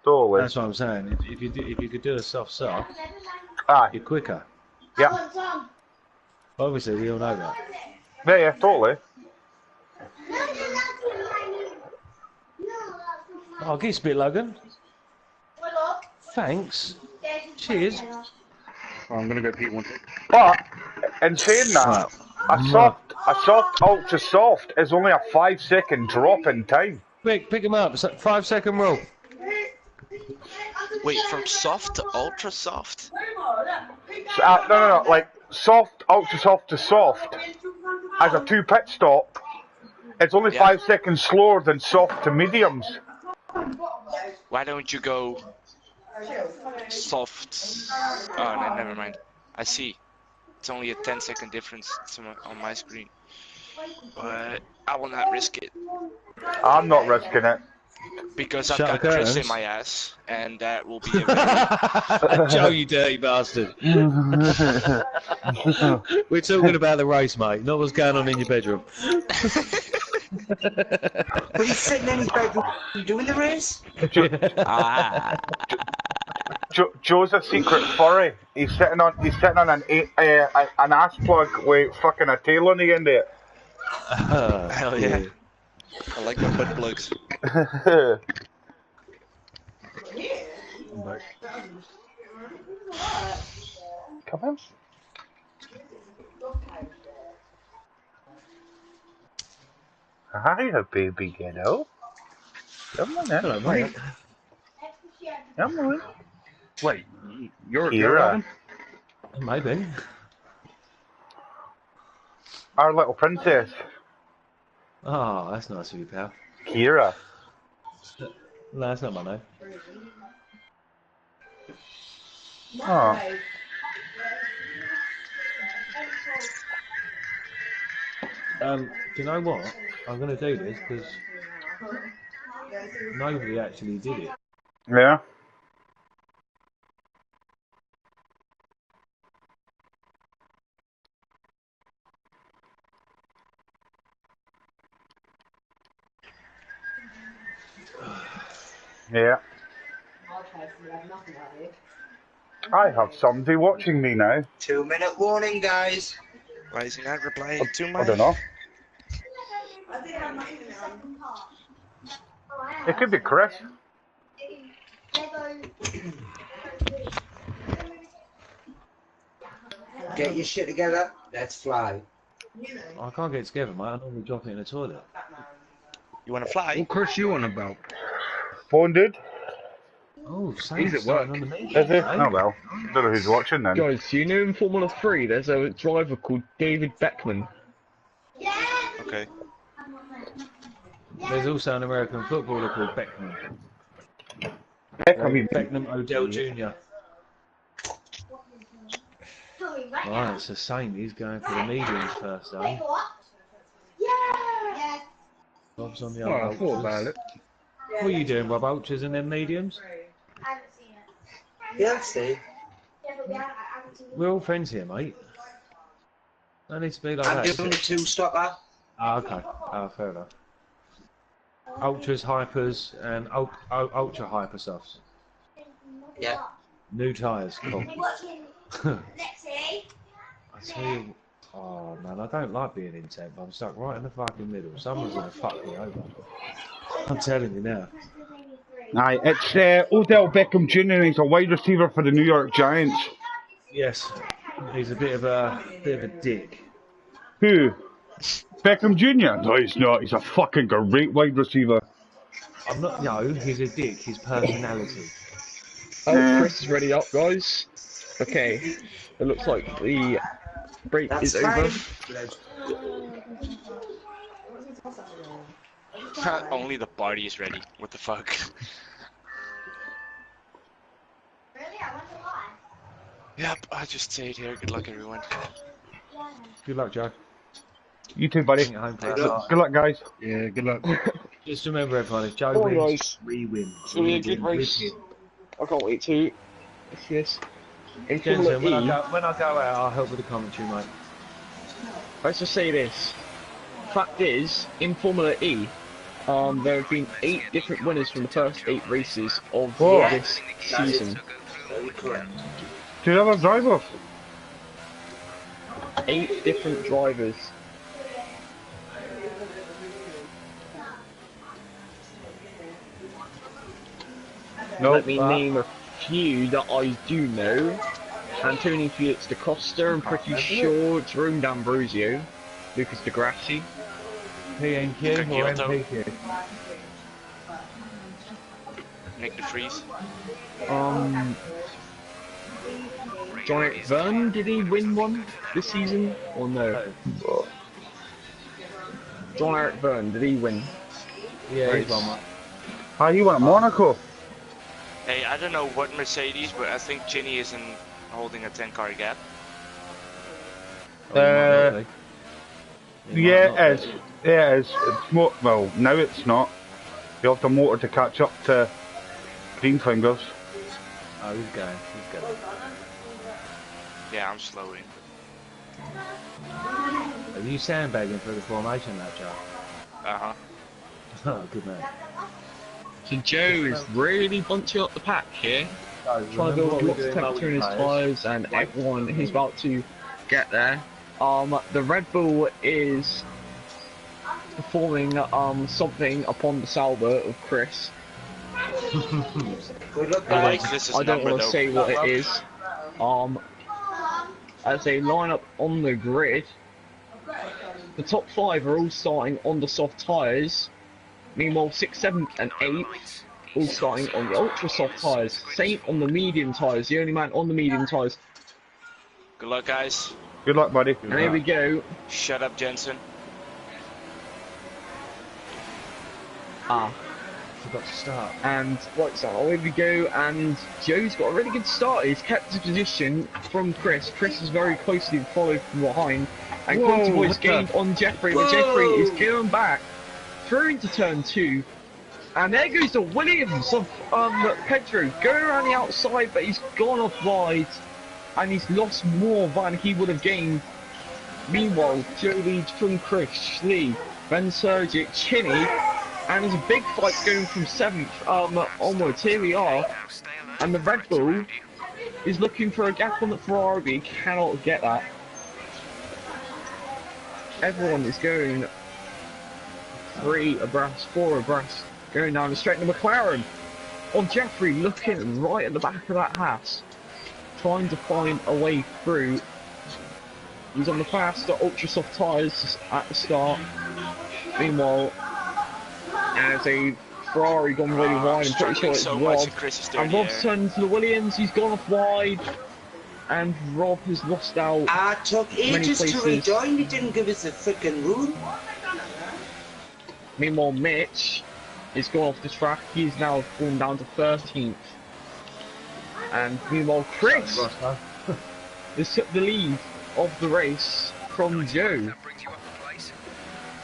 Totally. That's what I'm saying. If you could do a soft, Aye. you're quicker. Yeah. Obviously, we all know that. Yeah, totally. Oh, get a spit, Logan. Thanks. Cheers. I'm gonna go pee one tick. But, in saying that, a soft ultra soft is only a 5-second drop in time. Pick him up. It's a 5-second rule. Wait, from soft to ultra soft? So, no, like soft, ultra soft to soft, as a 2-pit stop, it's only 5 seconds slower than soft to mediums. Why don't you go soft? Oh, no, never mind. I see. It's only a 10-second difference on my screen. But I will not risk it. I'm not risking it. Because I've Shut got the Chris in curtains. my ass, and that will be a very... Joe, you dirty bastard. We're talking about the race, mate, not what's going on in your bedroom. But he's sitting in his bedroom. You doing the race? Joe's a secret furry. He's sitting on an ass plug with fucking a tail on the end of it. Hell yeah. I like my butt plugs. Come on. Hiya, baby ghetto. Come on in. Hello, mate. Come on. Wait, you're Kira, Maybe. our little princess. Oh, that's nice of you, pal. Kira. No, that's not my name. Oh. Do you know what? I'm going to do this because nobody actually did it. Yeah. Yeah. I have somebody watching me now. 2-minute warning, guys. Why is he not replying to I my? don't know. It could be Chris. Get your shit together. Let's fly. I can't get it together, mate. I normally drop it in the toilet. You want to fly? What course you on about? Phone dude. Oh, He's Saints at starting work. on the medium. Is he? Eh? Oh well. Don't know who's watching then. Guys, you know in Formula 3 there's a driver called David Beckman. Okay. There's also an American footballer called Beckman. Heck, I mean, Beckham Odell Jr. Right, it's a Saint. He's going for the mediums first, though. Bob's on the Well, I other thought ultras. about it. What are you doing, Rob? Ultras and then mediums? Yeah, Steve. We're all friends here, mate. No need to be like I'm that. doing a two-stopper. Ah, okay. Ah, fair enough. Ultras, hypers, and ultra hyper softs. Yeah. New tyres, cool. I tell you, oh man, I don't like being in 10th. I'm stuck right in the fucking middle. Someone's gonna fuck me over. I'm telling you now. aye, it's Odell Beckham Jr. He's a wide receiver for the New York Giants. Yes, he's a bit of a dick. Who? Beckham Jr. No, he's not. He's a fucking great wide receiver. I'm not. No, he's a dick. His personality. Oh, Chris is ready up, guys. Okay, it looks like the break That's is over. fine. Only the party is ready. What the fuck? Yep, I just stayed here. Good luck, everyone. Good luck, Joe. You too, buddy. Bring it home for Good us. luck. Good luck, guys. Yeah, good luck. Just remember, everyone, if Joe Come on, wins, guys. we win. It's gonna be a good win with race. him. I can't wait to see this. In Formula Jensen, E, when I go out, I'll help with the commentary, mate. let's just say this. Fact is, in Formula E, there have been 8 different winners from the first 8 races of Whoa. this season. Very correct. 2 other drivers. 8 different drivers. No, Let me name a few that I do know. Antonio Felix da Costa, I'm pretty sure Jerome D'Ambrosio, Lucas Di Grassi, PNQ or Kyoto. MPQ? Nick de Vries. John Eric Verne, did he win one this season? Or no? John Eric Verne, did he win? Yeah, he's Race? one, mate. Hi, you went to Monaco. Hey, I don't know what Mercedes, but I think Ginny isn't holding a 10-car gap. Oh, he might not be. He might Yeah, not it is. be. Yeah, it is. It's more, well, now it's not. You have the motor to catch up to Green Fingers. Oh, he's going. He's going. Yeah, I'm slowing. Are you sandbagging for the formation lap, Joe? Uh-huh. Oh, good man. So Joe is really bunching up the pack here, So, trying to build up remember lots of temperature in his tyres, and everyone is about to get there. The Red Bull is performing something upon the Sauber of Chris. Good luck, I like guys. Chris's I don't number, want to though. say what it is. As they line up on the grid, the top 5 are all starting on the soft tyres. Meanwhile, 6th, 7th, and 8th all starting on the ultra soft tyres. Saint on the medium tyres, the only man on the medium tyres. Good luck, guys. Good luck, buddy. And here we go. Shut up, Jensen. forgot to start. And right, so away we go, and Joe's got a really good start. He's kept his position from Chris. Chris is very closely followed from behind, and Whoa, Conti Boy's what the- gained on Jeffrey, but Whoa! Jeffrey is going back through into turn 2. And there goes the Williams of Pedro, going around the outside, but he's gone off wide, and he's lost more than he would have gained. Meanwhile, Joe leads from Chris, Lee, then Sergic, Chinny, and there's a big fight going from 7th onwards. Here we are, and the Red Bull is looking for a gap on the Ferrari, but he cannot get that. Everyone is going 3 abreast, 4 abreast, going down the straight. And the McLaren on Jeffrey, looking right at the back of that Haas, trying to find a way through. He's on the faster ultra soft tyres at the start. Meanwhile, as a Ferrari gone really wide, and pretty sure it's so Rob. much and Chris is still And in the Rob's air. turned to the Williams, he's gone off wide, and Rob has lost out. I took Many ages to places. rejoin, you didn't give us a freaking room. Meanwhile, Mitch is gone off the track, he's now fallen down to 13th. And meanwhile, Chris has took the lead of the race from Joe. That brings you up a place.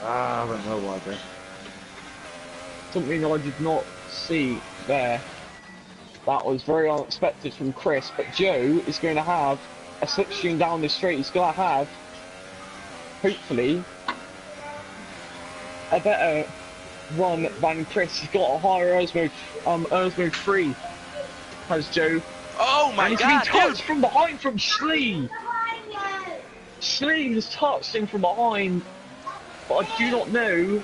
Ah, I don't know why then. Something I did not see there. That was very unexpected from Chris, but Joe is going to have a slipstream down this straight. He's going to have, hopefully, a better run than Chris. He's got a higher Earth 3 has Joe. Oh my And he's god, been touched dude! from behind from Schlee. Schlee has touched him from behind, but I do not know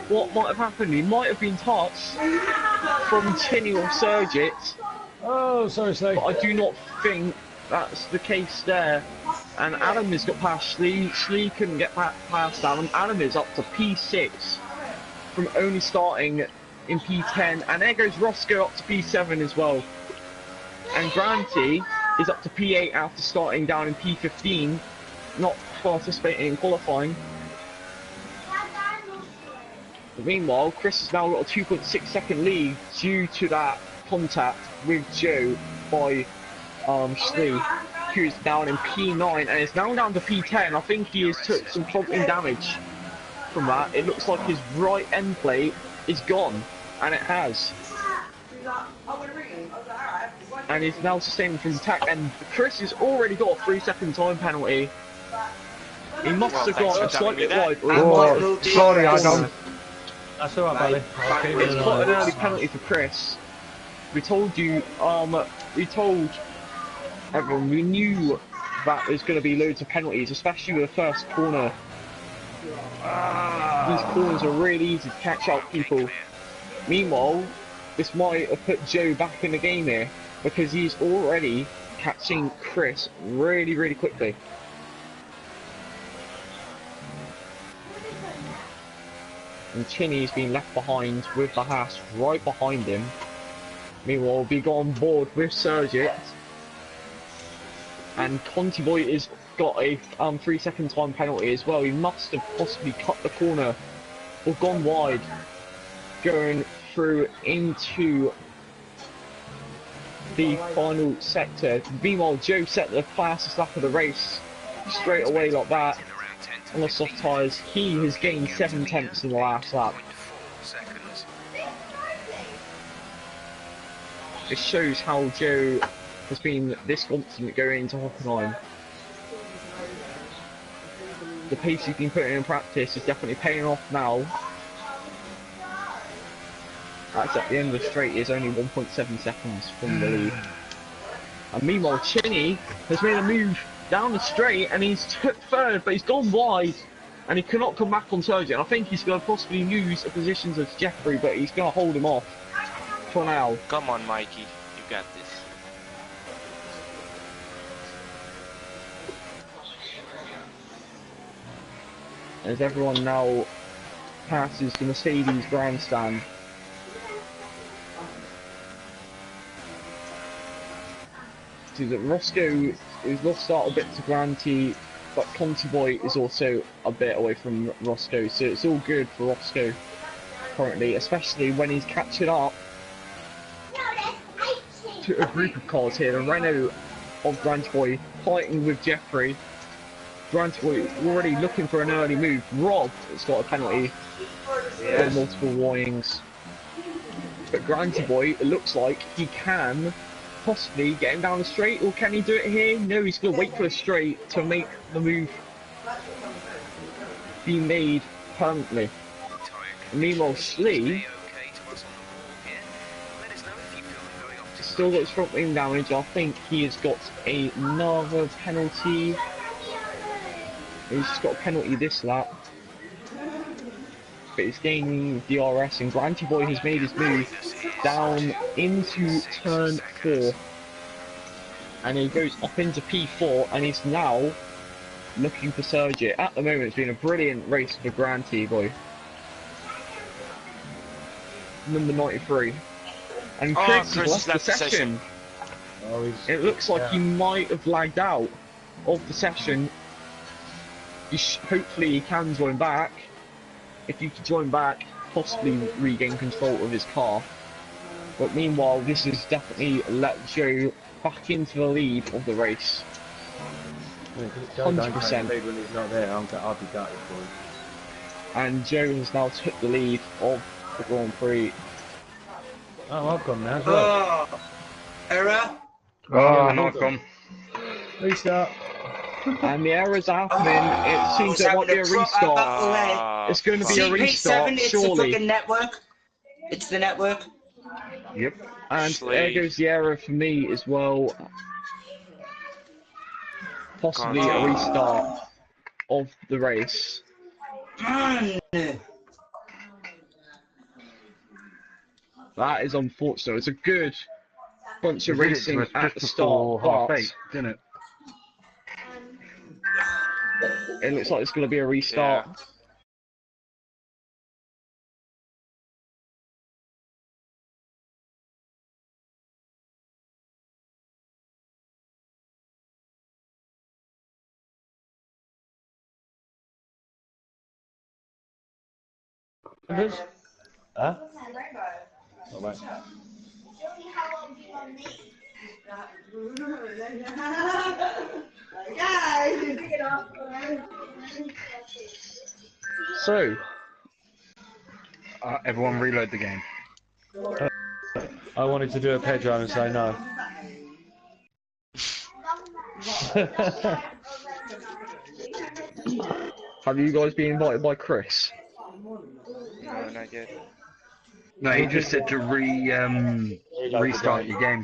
what might have happened. He might have been touched from Tinny or Sergit, Oh, sorry, Slade. but I do not think that's the case there. And Adam has got past Schlee. Schlee couldn't get past Adam. Adam is up to P6 from only starting in P10, and there goes Roscoe up to P7 as well. And Granty is up to P8 after starting down in P15, not participating in qualifying. But meanwhile, Chris has now got a 2.6 second lead due to that contact with Joe by Schlee, who's down in P9 and is now down to P10. I think he has took some prompting damage from that. It looks like his right end plate is gone, and it has. And he's now sustaining from attack, and Chris has already got a 3-second time penalty. He must Well, have thanks gone for telling me slightly that. wide, or he Oh, might have no, Sorry, dear. Adam. That's alright, buddy. I'll keep It's an quite an eye on early it. penalty for Chris. We told you, we told everyone, we knew that there's going to be loads of penalties, especially with the first corner. These corners are really easy to catch out people. Meanwhile, this might have put Joe back in the game here, because he's already catching Chris really, really quickly. And Chinny's been left behind with the Haas right behind him. Meanwhile, we got on board with Sergit. And Conti Boy has got a 3-second time penalty as well. He must have possibly cut the corner or gone wide, going through into the final sector. Meanwhile, Joe set the fastest lap of the race straight away like that. On the soft tyres, he has gained 7 tenths in the last lap. 0.4 seconds. It shows how Joe has been this confident going into Hockenheim. The pace he's been putting in practice is definitely paying off now. That's at the end of the straight is only 1.7 seconds from the lead. And meanwhile, Chinny has made a move down the straight and he's took third, but he's gone wide and he cannot come back on Sergio. I think he's going to possibly lose the positions of Jeffrey, but he's going to hold him off for now. Come on, Mikey, you got this. As everyone now passes the Mercedes grandstand. So that Roscoe is lost out a bit to Granty but Conti Boy is also a bit away from Roscoe, so it's all good for Roscoe currently, especially when he's catching up to a group of cars here. The Renault of Grant Boy fighting with Jeffrey. Grant Boy already looking for an early move. Rob has got a penalty. Got multiple warnings. But Granty Boy, it looks like he can possibly get him down the straight, or can he do it here? No, he's going to wait for the straight to make the move be made permanently. Meanwhile, Slee still got his front wing damage. I think he has got another penalty. He's just got a penalty this lap. But he's gaining DRS, and Granty Boy has made his move down into turn 4. And he goes up into P4, and he's now looking for Sergio. At the moment, it's been a brilliant race for Granty Boy. Number 93. And Chris has left the session. Oh, It looks like he might have lagged out of the session. Hopefully he can join back. If you can join back, possibly regain control of his car. But meanwhile, this has definitely let Joe back into the lead of the race. 100%. When he's not there, I'll be gutted for him. And Joe has now took the lead of the Grand Prix. Oh, I've gone now as well. Oh, error. Oh, no, I've gone. Restart. And the errors are happening. It seems there might be a restart. It's going to be a restart, P7, it's surely. the fucking network. It's the network. Yep. And there goes the error for me as well. Possibly a restart of the race. Man. That is unfortunate. It's a good bunch of We did it racing to us at the just start, before but half 8, didn't it? it looks like it's going to be a restart. Yeah. Huh? Oh, wait. So, Everyone reload the game. I wanted to do a Pedro and say no. have you guys been invited by Chris? No, not yet. No, he just said to restart your game.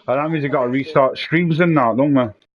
And that means you got to restart streams and that, don't we?